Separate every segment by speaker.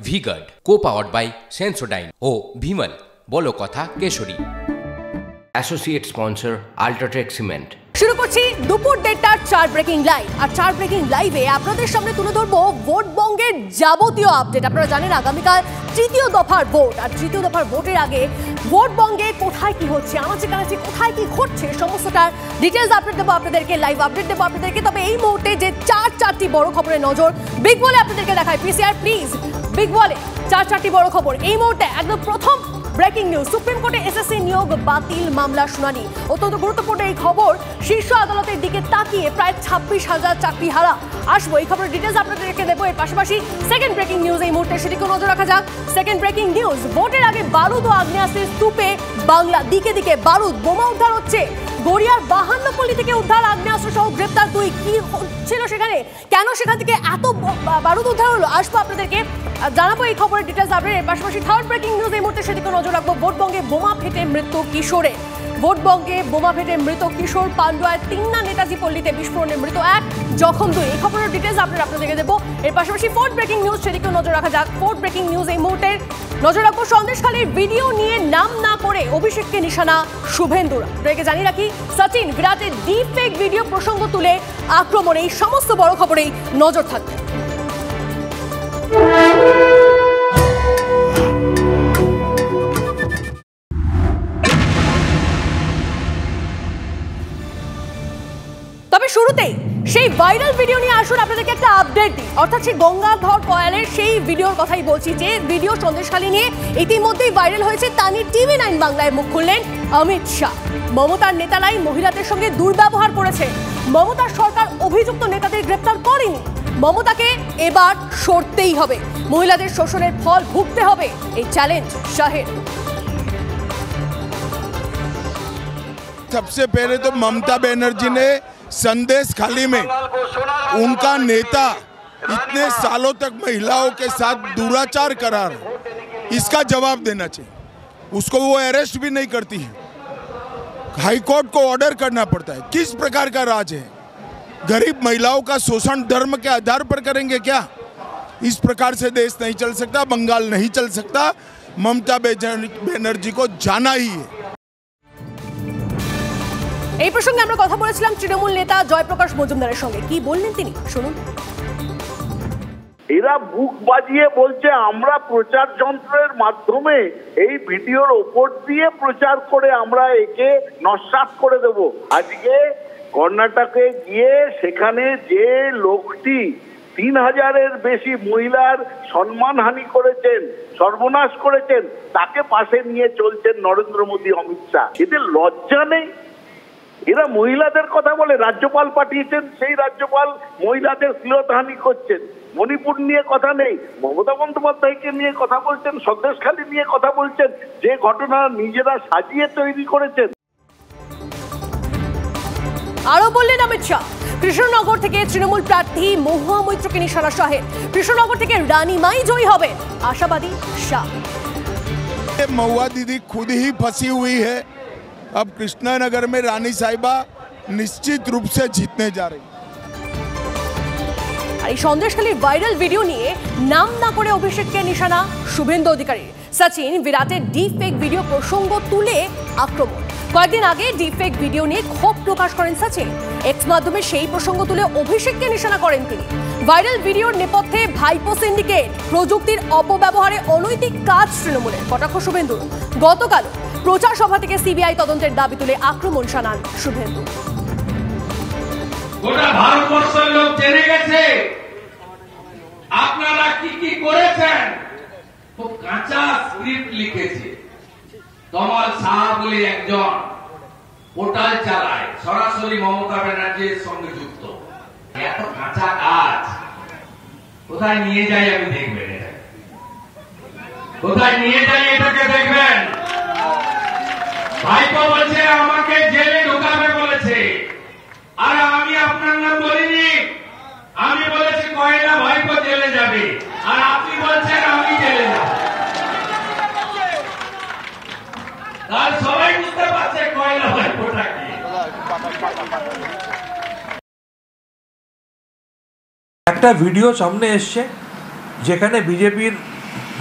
Speaker 1: V-Guard co-powered by Sensodyne ও ভিমল বলো কথা কেশরী। Associate sponsor UltraTech cement.
Speaker 2: শুরু করছি দুপুর 1:30টার 4 ব্রেকিং লাইভ। আর 4 ব্রেকিং লাইভে আপনাদের সামনে তুলে ধরবো ভোটবঙ্গের যাবতীয় আপডেট। আপনারা জানেন আগামীকাল তৃতীয় দফার ভোট, আর তৃতীয় দফার ভোটের আগে ভোটবঙ্গে কোথায় কি হচ্ছে, আনাচে কানাচে কোথায় কি ঘটছে, সমস্তটার ডিটেলস আপডেট দেবো আপনাদেরকে, লাইভ আপডেট দেবো আপনাদেরকে। তবে এই মুহূর্তে যে চারটি বড় খবরের নজর বিগ বলে আপনাদেরকে দেখায়। পিসিআর প্লিজ, বিগ বলে চারটি বড় খবর এই মুহূর্তে। একদম প্রথম ব্রেকিং নিউজ, সুপ্রিম কোর্টে এসএসসি নিয়োগ বাতিল মামলা শুনানি। অত্যন্ত গুরুত্বপূর্ণ এই খবর। শীর্ষ আদালতের দিকে তাকিয়ে প্রায় 26,000 চাকরি হারা। আসবো এই খবরের ডিটেলস আপনাদেরকে দেবো। এর পাশাপাশি সেকেন্ড ব্রেকিং নিউজ এই মুহূর্তে, সেদিকেও নজর রাখা যাক। সেকেন্ড ব্রেকিং নিউজ, ভোটের আগে বারুদ ও আগ্নেয়াস্ত্রের স্তূপে বাংলা, দিকে দিকে বারুদ, বোমা উদ্ধার হচ্ছে। গড়িয়ার 52 পল্লী থেকে উদ্ধার আগ্নেয়াস্ত্র সহ গ্রেপ্তার 2। কি হচ্ছিল সেখানে, কেন সেখান থেকে এত বারুদ উদ্ধার হলো, আসবো আপনাদেরকে জানাবো এই খবরের ডিটেলস আপডেট। এর পাশাপাশি থার্ড ব্রেকিং নিউজ এই মুহূর্তে, সেদিকে নজর রাখবো। ভোটবঙ্গে বোমা ফেটে মৃত্যু কিশোরে। ভোটবঙ্গে বোমা ফেটে মৃত কিশোর। পান্ডুয়ায় 3 না নেতাজি পল্লীতে বিস্ফোরণে মৃত 1, জখম 2। এই খবরের ডিটেলস আপনাদেরকে দেবো। এর পাশাপাশি ফোর্থ ব্রেকিং নিউজ, সেদিকেও নজর রাখা যাক। ফোর্থ ব্রেকিং নিউজ এই মুহূর্তে নজর রাখবো সন্দেশখালীর ভিডিও নিয়ে নাম না করে অভিষেককে নিশানা শুভেন্দুর। আপনাদেরকে জানিয়ে রাখি, সচিন বিরাটের ডিপ ফেক ভিডিও প্রসঙ্গ তুলে আক্রমণ। এই সমস্ত বড় খবরেই নজর থাকবে। তবে শুরুতেই সেই ভাইরাল ভিডিও নিয়ে আসুন আপনাদেরকে একটা আপডেট দিই। অর্থাৎ সেই গঙ্গাধর কয়ালের সেই ভিডিওর কথাই বলছি, যে ভিডিও সন্দেশখালী নিয়ে ইতিমধ্যেই ভাইরাল হয়েছে। তা নিয়ে TV9 বাংলায় মুখ খুললেন অমিত শাহ। মমতার নেতারাই মহিলাদের সঙ্গে দুর্ব্যবহার করেছে। মমতার সরকার অভিযুক্ত নেতাদের গ্রেপ্তার করেনি। মমতাকে এবার সরতেই হবে, মহিলাদের শোষণের ফল ভুগতে হবে, এই চ্যালেঞ্জ শাহের।
Speaker 3: सबसे पहले तो ममता बनर्जी ने संदेशखाली में उनका नेता इतने सालों तक महिलाओं के साथ दुराचार करा रहा है, इसका जवाब देना चाहिए। उसको वो अरेस्ट भी नहीं करती है, हाई कोर्ट को ऑर्डर करना पड़ता है। किस प्रकार का राज है? गरीब महिलाओं का शोषण धर्म के आधार पर करेंगे क्या? इस प्रकार से देश नहीं चल सकता, बंगाल नहीं चल सकता। ममता बनर्जी को जाना ही है।
Speaker 2: এই প্রসঙ্গে আমরা কথা বলেছিলাম তৃণমূল নেতা জয়প্রকাশ মজুমদারের সঙ্গে। কি বললেন তিনি, শুনুন।
Speaker 4: এরা বুক বাজিয়ে বলছে আমরা প্রচার যন্ত্রের মাধ্যমে এই ভিডিওর ওপর দিয়ে প্রচার করে আমরা একে নস্যাৎ করে দেব। আজকে কর্ণাটকে গিয়ে সেখানে যে লোকটি 3000-এর বেশি মহিলার সম্মানহানি করেছেন, সর্বনাশ করেছেন, তাকে পাশে নিয়ে চলছেন নরেন্দ্র মোদী, অমিত শাহ। এদের লজ্জা নেই? এরা মহিলাদের কথা বলে। রাজ্যপাল পাঠিয়েছেন, সেই রাজ্যপাল মহিলাদের শ্লীলতাহানি করছেন। মণিপুর নিয়ে কথা নেই, মমতা বন্দ্যোপাধ্যায়কে নিয়ে কথা বলছেন, সন্দেশখালী নিয়ে কথা বলছেন, যে ঘটনা নিজেরা সাজিয়ে তৈরি করেছেন।
Speaker 2: আরো বললেন অমিত শাহ, কৃষ্ণনগর থেকে তৃণমূল প্রার্থী মহুয়া মৈত্রকে নিশানা শাহের। কৃষ্ণনগর থেকে রানীমাই জয়ী হবে আশাবাদী শাহ।
Speaker 3: महुआ दीदी खुद ही फंसी हुई है। अब कृष्णानगर में रानी साहिबा निश्चित रूप से जीतने जा रही।
Speaker 2: আর এই সন্দেশখালীর ভাইরাল ভিডিও নিয়ে নাম না করে অভিষেককে নিশানা শুভেন্দু অধিকারী। সচিন বিরাটের ডিপ ফেক ভিডিও প্রসঙ্গ তুলে আক্রমণ। কয়েকদিন আগে ডিপ ফেক ভিডিও নিয়ে ক্ষোভ প্রকাশ করেন সচিন। এক্স মাধ্যমে সেই প্রসঙ্গ তুলে অভিষেককে নিশানা করেন তিনি। ভাইরাল ভিডিওর নেপথ্যে ভাইপো সিন্ডিকেট, প্রযুক্তির অপব্যবহারে অনৈতিক কাজ তৃণমূলের, কটাক্ষ শুভেন্দু। গতকাল প্রচার সভা থেকে সিবিআই তদন্তের দাবি তুলে আক্রমণ শানান শুভেন্দু।
Speaker 5: গোটা ভারতবর্ষের লোক জেনে গেছে আপনারা কি কি করেছেন। খুব কাঁচা স্ক্রিপ্ট লিখেছে। কমল শাহ বলে একজন পোর্টাল চালায়, সরাসরি মমতা ব্যানার্জির সঙ্গে যুক্ত। এত কাঁচা কাজ কোথায় নিয়ে যাই আমি দেখবেন, এটা কোথায় নিয়ে যাই এটাকে দেখবেন। ভাইপো বলছে আমাকে জেলে ঢোকাবে বলেছে, আর আমি আপনার নাম বলিনি, আমি বলেছি কয়লা ভাইপো জেলে যাবে, আর আপনি বলছেন আমি জেলে যাব। তার সবাই বুঝতে পারছে কয়লা ভাইপোটা কি।
Speaker 6: একটা ভিডিও সামনে এসছে যেখানে বিজেপির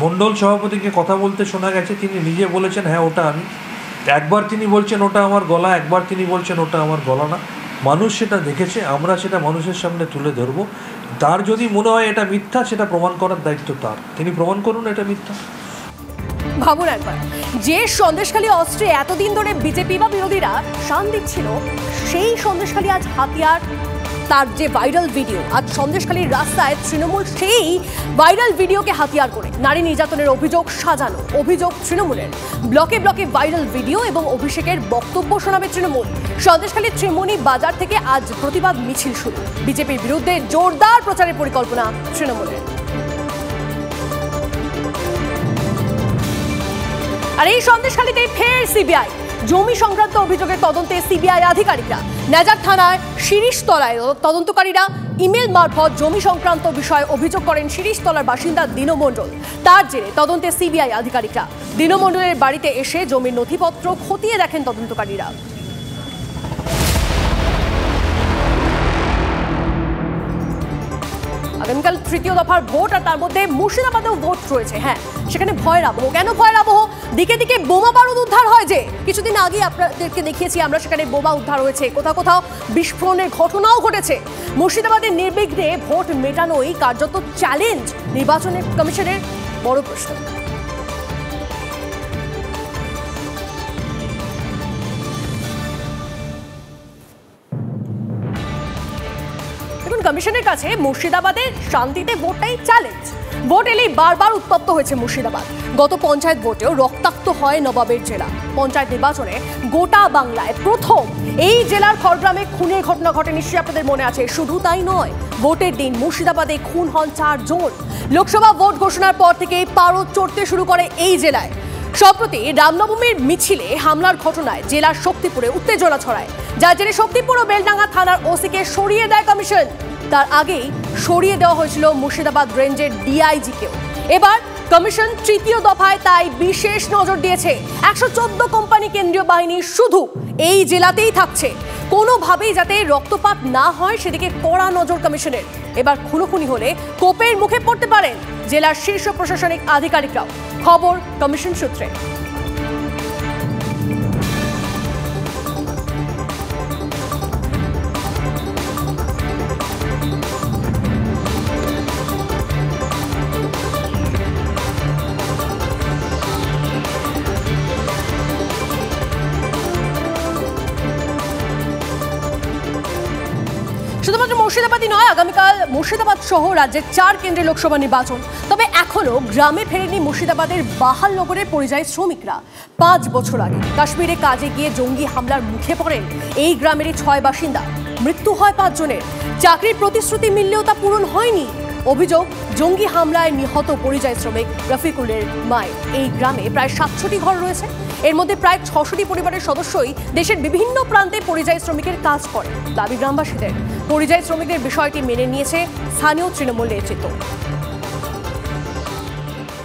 Speaker 6: মণ্ডল সভাপতিকে কথা বলতে শোনা গেছে, তিনি নিজে বলেছেন হ্যাঁ ওটা আমি। একবার তিনি বলছেন ওটা আমার গলা, একবার তিনি বলছেন ওটা আমার গলা না। মানুষ সেটা দেখেছে, আমরা সেটা মানুষের সামনে তুলে ধরব। তার যদি মনে হয় এটা মিথ্যা, সেটা প্রমাণ করার দায়িত্ব তার, তিনি প্রমাণ করুন এটা মিথ্যা।
Speaker 2: ভাবুন একবার, যে সন্দেশখালী অস্ত্রে এতদিন ধরে বিজেপি বা বিরোধীরা শান দিচ্ছিল, সেই সন্দেশখালী আজ হাতিয়ার। তার যে ভাইরাল ভিডিও, আজ সন্দেশখালীর রাস্তায় তৃণমূল সেই ভাইরাল ভিডিওকে হাতিয়ার করে নারী নির্যাতনের অভিযোগ সাজানো, অভিযোগ তৃণমূলের। ব্লকে ব্লকে ভাইরাল ভিডিও এবং অভিষেকের বক্তব্য শোনাবে তৃণমূল। সন্দেশখালীর ত্রিমণি বাজার থেকে আজ প্রতিবাদ মিছিল শুরু। বিজেপির বিরুদ্ধে জোরদার প্রচারের পরিকল্পনা তৃণমূলের। আর এই সন্দেশখালীতে ফের সিবিআই। জমি সংক্রান্ত অভিযোগের তদন্তে সিবিআই আধিকারিকরা। নেজার থানার শিরিশতলায় তদন্তকারীরা ইমেল মারফত জমি সংক্রান্ত বিষয়ে অভিযোগ করেন শিরিশতলার বাসিন্দা দিনু মণ্ডল। তার জেরে তদন্তে সিবিআই আধিকারিকরা দিনু মণ্ডলের বাড়িতে এসে জমির নথিপত্র খতিয়ে দেখেন তদন্তকারীরা। আগামীকাল তৃতীয় দফার ভোট, আর তার মধ্যে মুর্শিদাবাদেও ভোট রয়েছে। হ্যাঁ, সেখানে ভয়ের আবহ। কেন ভয়ের আবহ? দিকে দিকে বোমা বারুদ উদ্ধার হয়। যে কিছুদিন আগে আপনাদেরকে দেখিয়েছি আমরা, সেখানে বোমা উদ্ধার হয়েছে, কোথাও কোথাও বিস্ফোরণের ঘটনাও ঘটেছে। মুর্শিদাবাদের নির্বিঘ্নে ভোট মেটানোই কার্যত চ্যালেঞ্জ নির্বাচন কমিশনের। বড় প্রশ্ন, কমিশনের কাছে মুর্শিদাবাদের শান্তিতে ভোটটাই চ্যালেঞ্জ। ভোট এলেই বারবার উত্তপ্ত হয়েছে মুর্শিদাবাদ। গত পঞ্চায়েত ভোটেও রক্তাক্ত হয় নবাবের জেলা। পঞ্চায়েত নির্বাচনে গোটা বাংলায় প্রথম এই জেলার খড়গ্রামে খুনের ঘটনা ঘটে, নিশ্চয়ই আপনাদের মনে আছে। শুধু তাই নয়, ভোটের দিন মুর্শিদাবাদে খুন হন 4 জন। লোকসভা ভোট ঘোষণার পর থেকেই পারদ চড়তে শুরু করে এই জেলায়। সম্প্রতি রামনবমীর মিছিলে হামলার ঘটনায় জেলার শক্তিপুরে উত্তেজনা ছড়ায়, যার জেরে শক্তিপুর ও বেলডাঙ্গা থানার ওসিকে সরিয়ে দেয় কমিশন। তার আগেই সরিয়ে দেওয়া হয়েছিল মুর্শিদাবাদ রেঞ্জের ডিআইজিকেও। এবার কমিশন তৃতীয় দফায় তাই বিশেষ নজর দিয়েছে। 114 কোম্পানি কেন্দ্রীয় বাহিনী শুধু এই জেলাতেই থাকছে। কোনোভাবেই যাতে রক্তপাত না হয় সেদিকে কড়া নজর কমিশনের। এবার খুনোখুনি হলে কোপের মুখে পড়তে পারেন জেলার শীর্ষ প্রশাসনিক আধিকারিকরাও। খবর কমিশন সূত্রে। শুধুমাত্র মুর্শিদাবাদই নয়, আগামীকাল মুর্শিদাবাদ সহ রাজ্যের 4 কেন্দ্রে লোকসভা নির্বাচন। তবে এখনো গ্রামে ফেরেনি মুর্শিদাবাদের বাহালনগরের পরিযায়ী শ্রমিকরা। 5 বছর আগে কাশ্মীরে কাজে গিয়ে জঙ্গি হামলার মুখে পড়েন এই গ্রামেরই 6 বাসিন্দা। মৃত্যু হয় 5 জনের। চাকরির প্রতিশ্রুতি মিললেও তা পূরণ হয়নি। অভিযোগ, জঙ্গি হামলায় নিহত পরিযায়ী শ্রমিক রফিকুলের মায়ের। এই গ্রামে প্রায় 700টি ঘর রয়েছে। এর মধ্যে প্রায় 600টি পরিবারের সদস্যই দেশের বিভিন্ন প্রান্তে পরিযায়ী শ্রমিকের কাজ করে। দাবি গ্রামবাসীদের, পরিযায়ী শ্রমিকদের বিষয়টি মেনে নিয়েছে স্থানীয় তৃণমূল নেতৃত্ব।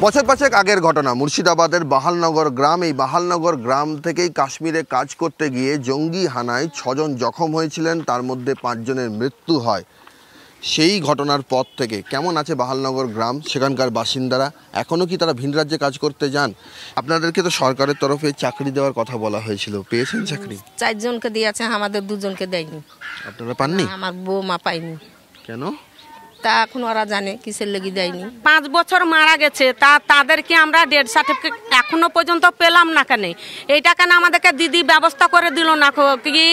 Speaker 7: বছর 5 আগের ঘটনা, মুর্শিদাবাদের বাহালনগর গ্রাম। এই বাহালনগর গ্রাম থেকেই কাশ্মীরে কাজ করতে গিয়ে জঙ্গি হানায় 6 জন জখম হয়েছিলেন, তার মধ্যে 5 জনের মৃত্যু হয়। সেই ঘটনার পর থেকে কেমন আছে বাহালনগর গ্রাম, সেখানকার বাসিন্দারা? এখনও কি তারা ভিন রাজ্যে কাজ করতে যান? আপনাদেরকে তো সরকারের তরফে চাকরি দেওয়ার কথা বলা হয়েছিল, পেয়েছেন চাকরি?
Speaker 8: 4 জনকে দিয়েছে, আমাদের 2 জনকে দেয়নি।
Speaker 7: আপনারা পাননি?
Speaker 8: আমার বৌমা পাইনি।
Speaker 7: কেন
Speaker 8: তা এখন ওরা জানে কিসের লেগে দেয়নি।
Speaker 9: 5 বছর মারা গেছে, তাদেরকে আমরা ডেথ সার্টিফিকেট এখনো পর্যন্ত পেলাম না। কেন এইটা কেন আমাদেরকে দিদি ব্যবস্থা করে দিল না? কি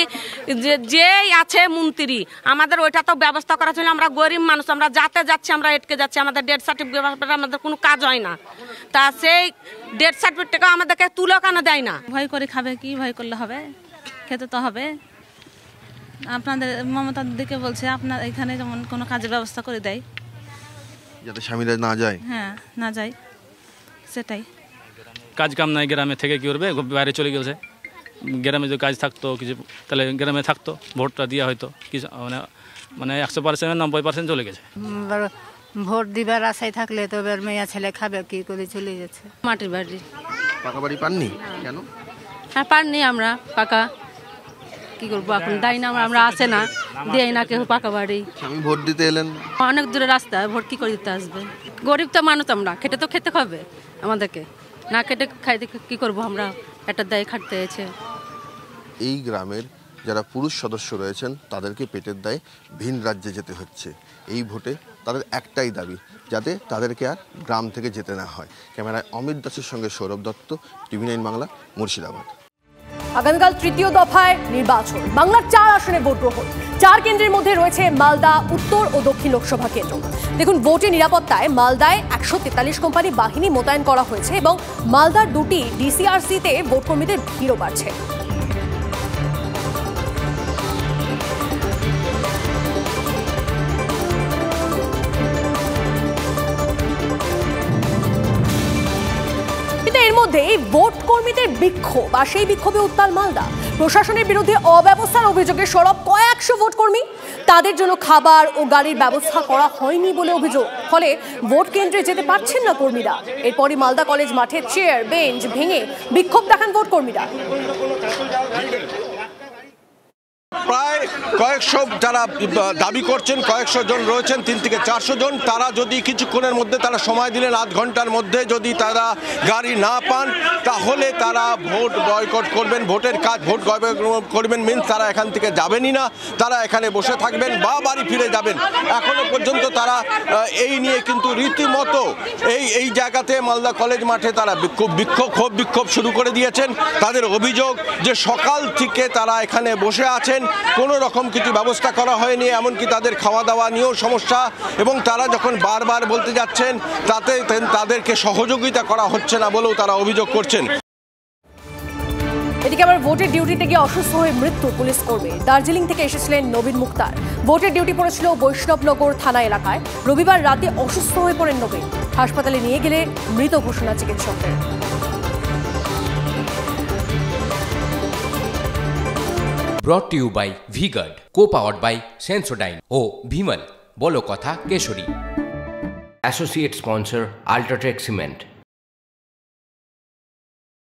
Speaker 9: যে আছে মন্ত্রী, আমাদের ওইটা তো ব্যবস্থা করা ছিল। আমরা গরিব মানুষ, আমরা যাতে যাচ্ছি, আমরা এটকে যাচ্ছি, আমাদের ডেথ সার্টিফিকেট আমাদের কোনো কাজ হয় না। তা সেই ডেথ সার্টিফিকেটটা আমাদেরকে তুলে কেন দেয় না?
Speaker 10: ভয় করে খাবে, কি ভয় করলে হবে? খেতে তো হবে। আপনাদের মমতা দিদিকে বলছে আপনার এখানে যেমন কোনো কাজের ব্যবস্থা করে দেয়,
Speaker 7: যাতে স্বামীরা না যায়।
Speaker 10: হ্যাঁ, না যায়, সেটাই।
Speaker 11: কাজ কাম নাই, গ্রামে থেকে কি করবে? বাইরে চলে গেছে। গ্রামে যদি কাজ থাকতো কিছু, তাহলে গ্রামে থাকতো, ভোটটা দেওয়া হয়তো। কিছু মানে 100% 90% চলে গেছে।
Speaker 12: ভোট দিবার আশায় থাকলে তো এবার মেয়া ছেলে খাবে, কি করে চলে যাচ্ছে।
Speaker 8: মাটির বাড়ি।
Speaker 7: পাকা বাড়ি পাননি কেন?
Speaker 8: হ্যাঁ, পাননি আমরা পাকা।
Speaker 13: কি করবো এখন দেয় না, আমরা আসে না, দেয় না কেউ পাকা বাড়ি।
Speaker 7: আমি ভোট দিতে এলেন,
Speaker 13: অনেক দূরে রাস্তা, ভোট কি করে দিতে আসবে? গরিব তো মানুষ আমরা, খেটে তো খেতে হবে আমাদেরকে, না খেটে খাইতে কি করবো আমরা? একটা দায় খাটতে হয়েছে।
Speaker 7: এই গ্রামের যারা পুরুষ সদস্য রয়েছেন তাদেরকে পেটের দায়ে ভিন রাজ্যে যেতে হচ্ছে। এই ভোটে তাদের একটাই দাবি, যাতে তাদেরকে আর গ্রাম থেকে যেতে না হয়। ক্যামেরায় অমিত দাসের সঙ্গে সৌরভ দত্ত, TV9 বাংলা, মুর্শিদাবাদ।
Speaker 2: আগামীকাল তৃতীয় দফায় নির্বাচন, বাংলার 4 আসনে ভোট গ্রহণ। 4 কেন্দ্রের মধ্যে রয়েছে মালদা উত্তর ও দক্ষিণ লোকসভা কেন্দ্র। দেখুন, ভোটের নিরাপত্তায় মালদায় 143 কোম্পানি বাহিনী মোতায়েন করা হয়েছে এবং মালদার 2টি DCRC-তে ভোটকর্মীদের ভিড়ও বাড়ছে। এর মধ্যে ভোট কর্মীদের বিক্ষোভ, আর সেই বিক্ষোভে উত্তাল মালদা। প্রশাসনের বিরুদ্ধে অব্যবস্থার অভিযোগে সরব কয়েকশো ভোট কর্মী। তাদের জন্য খাবার ও গাড়ির ব্যবস্থা করা হয়নি বলে অভিযোগ, ফলে ভোট কেন্দ্রে যেতে পারছেন না কর্মীরা। এরপরই মালদা কলেজ মাঠে চেয়ার বেঞ্চ ভেঙে বিক্ষোভ দেখান ভোট কর্মীরা।
Speaker 14: প্রায় কয়েকশো যারা দাবি করছেন, কয়েকশো জন রয়েছেন, 3 থেকে 400 জন। তারা যদি কিছুক্ষণের মধ্যে তারা সময় দিলেন, আধ ঘন্টার মধ্যে যদি তারা গাড়ি না পান তাহলে তারা ভোট বয়কট করবেন, ভোটের কাজ ভোট করবেন মিন্স তারা এখান থেকে যাবেনই না, তারা এখানে বসে থাকবেন বা বাড়ি ফিরে যাবেন। এখনো পর্যন্ত তারা এই নিয়ে কিন্তু রীতিমতো এই জায়গাতে মালদা কলেজ মাঠে তারা বিক্ষোভ শুরু করে দিয়েছেন। তাদের অভিযোগ যে সকাল থেকে তারা এখানে বসে আছেন, কোনো রকম কিছু ব্যবস্থা করা হয়নি, এমনকি তাদের খাওয়া দাওয়া নিয়েও সমস্যা, এবং তারা যখন বারবার বলতে যাচ্ছেন তাতে তাদেরকে সহযোগিতা করা হচ্ছে না বলেও তারা অভিযোগ করছেন।
Speaker 2: এদিকে আবার ভোটের ডিউটিতে গিয়ে অসুস্থ হয়ে মৃত্যু পুলিশ কর্মী। দার্জিলিং থেকে এসেছিলেন নবীন মুক্তার। ভোটের ডিউটি পড়েছিল বৈষ্ণবনগর থানা এলাকায়। রবিবার রাতে অসুস্থ হয়ে পড়েন নবীন। হাসপাতালে নিয়ে গেলে মৃত ঘোষণা চিকিৎসকদের।
Speaker 1: Brought to you by V-Guard, co-powered by Sensodyne O Bhimal, বলো কথা Keshari. Associate sponsor Ultratech Cement।